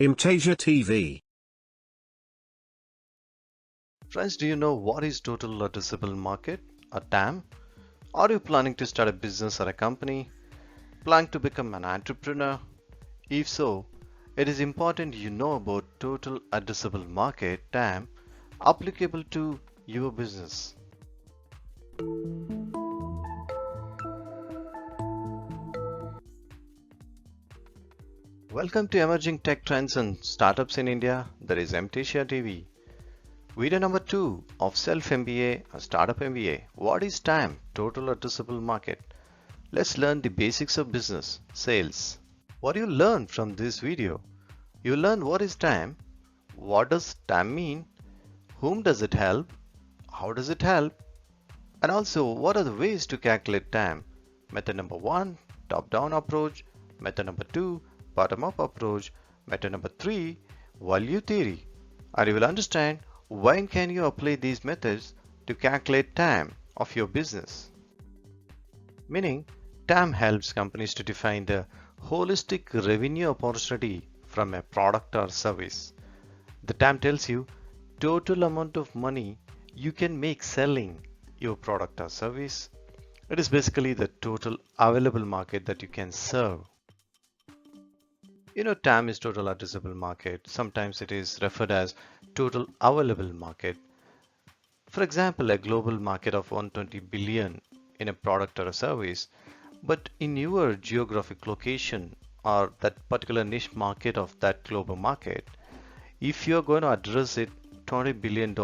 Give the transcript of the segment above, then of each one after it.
Emttasia TV. Friends, do you know what is Total Addressable Market, or TAM? Are you planning to start a business or a company? Planning to become an entrepreneur? If so, it is important you know about Total Addressable Market, TAM, applicable to your business. Welcome to Emerging Tech Trends and Startups in India. That is Emttasia TV. Video number 2 of SelfMBA Startup MBA. What is TAM, Total Addressable Market? Let's learn the basics of business, sales. What you learn from this video? You learn what is TAM, what does TAM mean, whom does it help, how does it help, and also what are the ways to calculate TAM. Method number 1, top-down approach. Method number 2, bottom-up approach. Method number 3, value theory. And you will understand when can you apply these methods to calculate TAM of your business. Meaning, TAM helps companies to define the holistic revenue opportunity from a product or service. The TAM tells you total amount of money you can make selling your product or service. It is basically the total available market that you can serve. You know, TAM is total addressable market. Sometimes it is referred as total available market. For example, a global market of 120 billion in a product or a service, but in your geographic location or that particular niche market of that global market, if you're going to address it $20 billion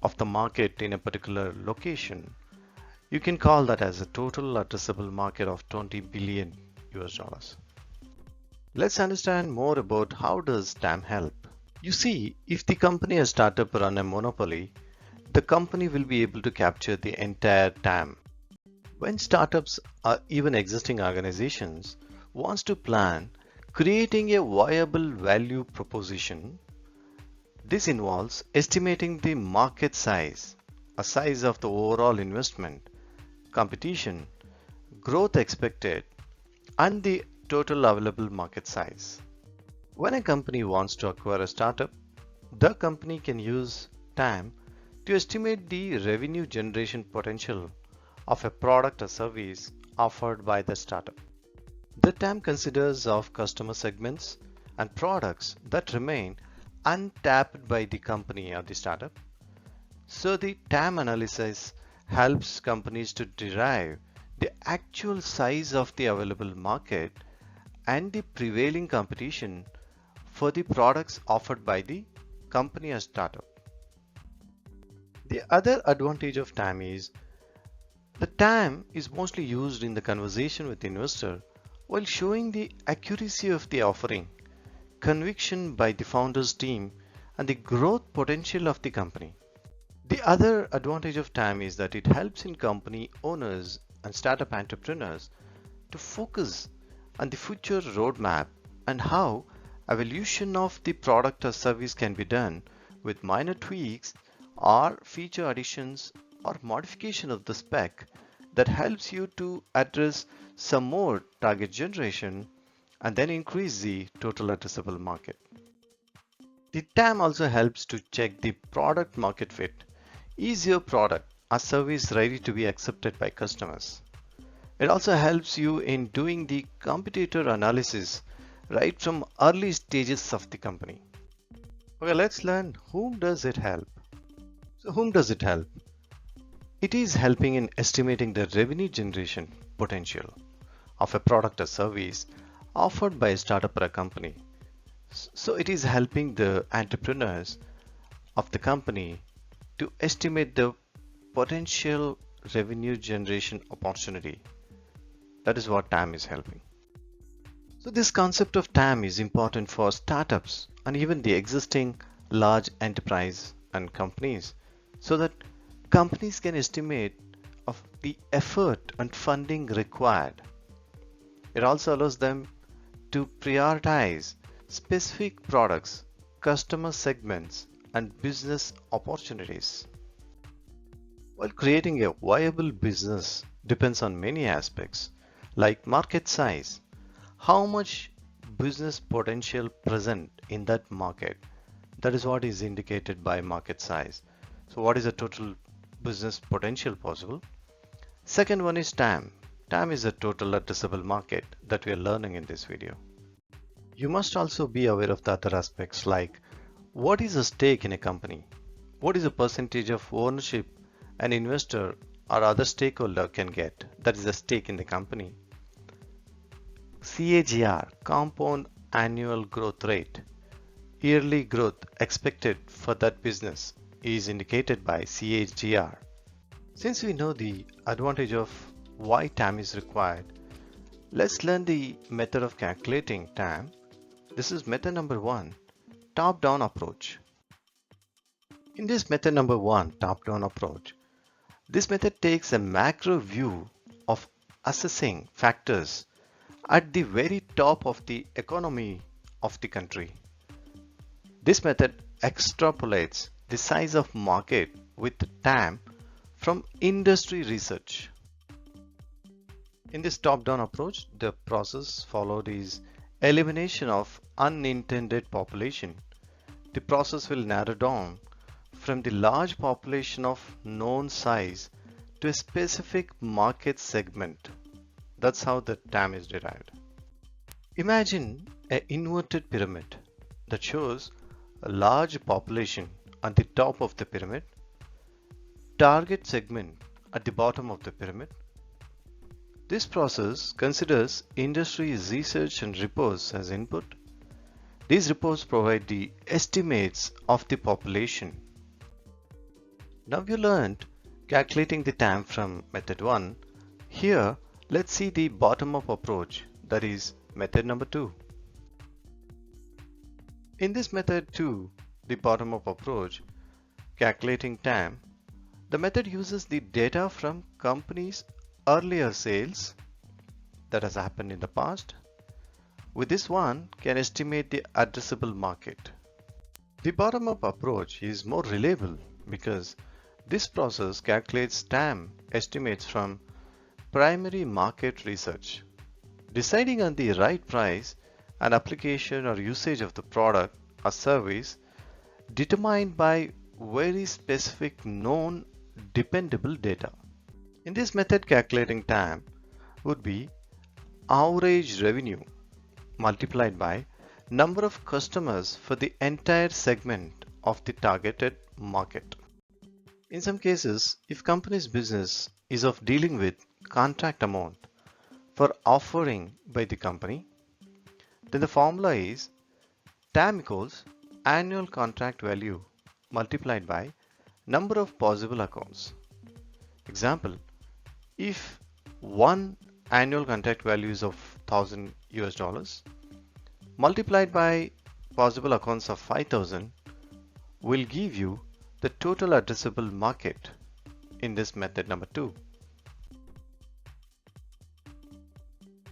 of the market in a particular location, you can call that as a total addressable market of 20 billion US dollars. Let's understand more about how does TAM help. You see, if the company or startup run a monopoly, the company will be able to capture the entire TAM. When startups or even existing organizations wants to plan creating a viable value proposition, this involves estimating the market size, a size of the overall investment, competition, growth expected, and the total available market size. When a company wants to acquire a startup, the company can use TAM to estimate the revenue generation potential of a product or service offered by the startup. The TAM considers of customer segments and products that remain untapped by the company or the startup. So the TAM analysis helps companies to derive the actual size of the available market and the prevailing competition for the products offered by the company or startup. The other advantage of TAM is the TAM is mostly used in the conversation with the investor while showing the accuracy of the offering, conviction by the founder's team, and the growth potential of the company. The other advantage of TAM is that it helps in company owners and startup entrepreneurs to focus on the future roadmap and how evolution of the product or service can be done with minor tweaks or feature additions or modification of the spec that helps you to address some more target generation and then increase the total addressable market. The TAM also helps to check the product market fit. Is your product or service ready to be accepted by customers? It also helps you in doing the competitor analysis right from early stages of the company. Okay, let's learn whom does it help. So whom does it help? It is helping in estimating the revenue generation potential of a product or service offered by a startup or a company. So it is helping the entrepreneurs of the company to estimate the potential revenue generation opportunity. That is what TAM is helping. So this concept of TAM is important for startups and even the existing large enterprise and companies so that companies can estimate of the effort and funding required. It also allows them to prioritize specific products, customer segments, and business opportunities. While creating a viable business depends on many aspects like market size, how much business potential present in that market. That is what is indicated by market size. So what is the total business potential possible? Second one is TAM. TAM is a total addressable market that we are learning in this video. You must also be aware of the other aspects like what is a stake in a company? What is the percentage of ownership an investor or other stakeholder can get? That is a stake in the company. CAGR, compound annual growth rate. Yearly growth expected for that business is indicated by CAGR. Since we know the advantage of why TAM is required, let's learn the method of calculating TAM. This is method number 1, top-down approach. In this method number 1, top-down approach, this method takes a macro view of assessing factors at the very top of the economy of the country. This method extrapolates the size of market with TAM from industry research. In this top-down approach, the process followed is elimination of unintended population. The process will narrow down from the large population of known size to a specific market segment. That's how the TAM is derived. Imagine an inverted pyramid that shows a large population at the top of the pyramid, target segment at the bottom of the pyramid. This process considers industry research and reports as input. These reports provide the estimates of the population. Now you learned calculating the TAM from method 1. Here, let's see the bottom-up approach, that is method number 2. In this method 2, the bottom-up approach, calculating TAM, the method uses the data from companies' earlier sales that has happened in the past. With this one, can estimate the addressable market. The bottom-up approach is more reliable because this process calculates TAM estimates from primary market research. Deciding on the right price and application or usage of the product or service determined by very specific known dependable data. In this method, calculating TAM would be average revenue multiplied by number of customers for the entire segment of the targeted market. In some cases, if company's business is of dealing with contract amount for offering by the company, then the formula is TAM equals annual contract value multiplied by number of possible accounts. Example, if one annual contract value is of $1,000 multiplied by possible accounts of 5,000 will give you the total addressable market in this method number 2.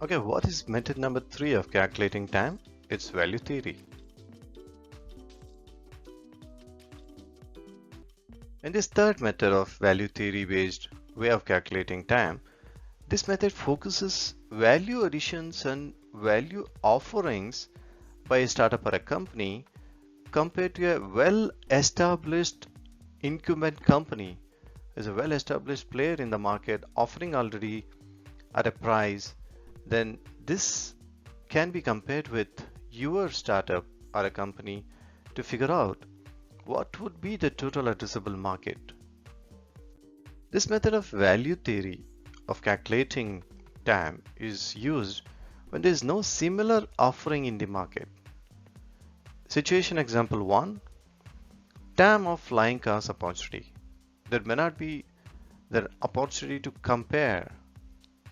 Okay, what is method number 3 of calculating TAM? It's value theory. In this third method of value theory based way of calculating TAM, this method focuses value additions and value offerings by a startup or a company compared to a well-established incumbent company is a well-established player in the market offering already at a price. Then this can be compared with your startup or a company to figure out what would be the total addressable market. This method of value theory of calculating TAM is used when there is no similar offering in the market. Situation example 1, TAM of flying cars opportunity. There may not be the opportunity to compare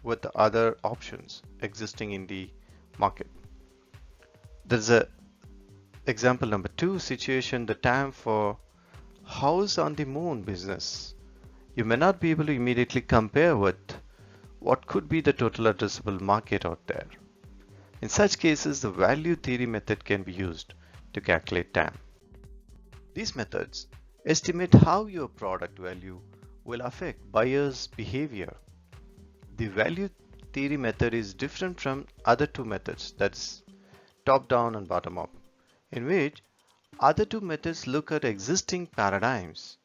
with the other options existing in the market. There's a example number 2 situation, the TAM for house on the moon business. You may not be able to immediately compare with what could be the total addressable market out there. In such cases, the value theory method can be used to calculate TAM. These methods estimate how your product value will affect buyers' behavior. The value theory method is different from other two methods, that's top-down and bottom-up, in which other two methods look at existing paradigms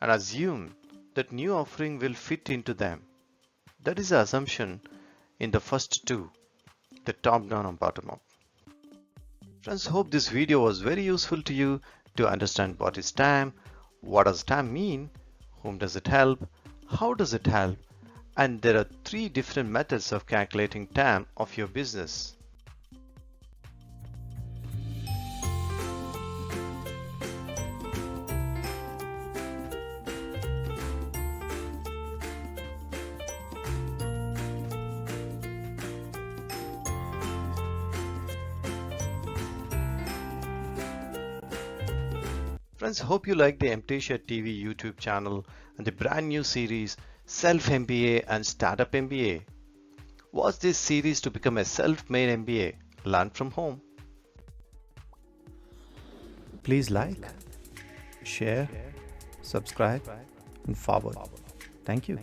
and assume that new offering will fit into them. That is the assumption in the first two, the top-down and bottom-up. Friends, hope this video was very useful to you to understand what is TAM, what does TAM mean, whom does it help, how does it help, and there are 3 different methods of calculating TAM of your business. Friends, hope you like the Emttasia TV YouTube channel and the brand new series SelfMBA and Startup MBA. Watch this series to become a self-made MBA. Learn from home. Please like, share, subscribe, and forward. Thank you.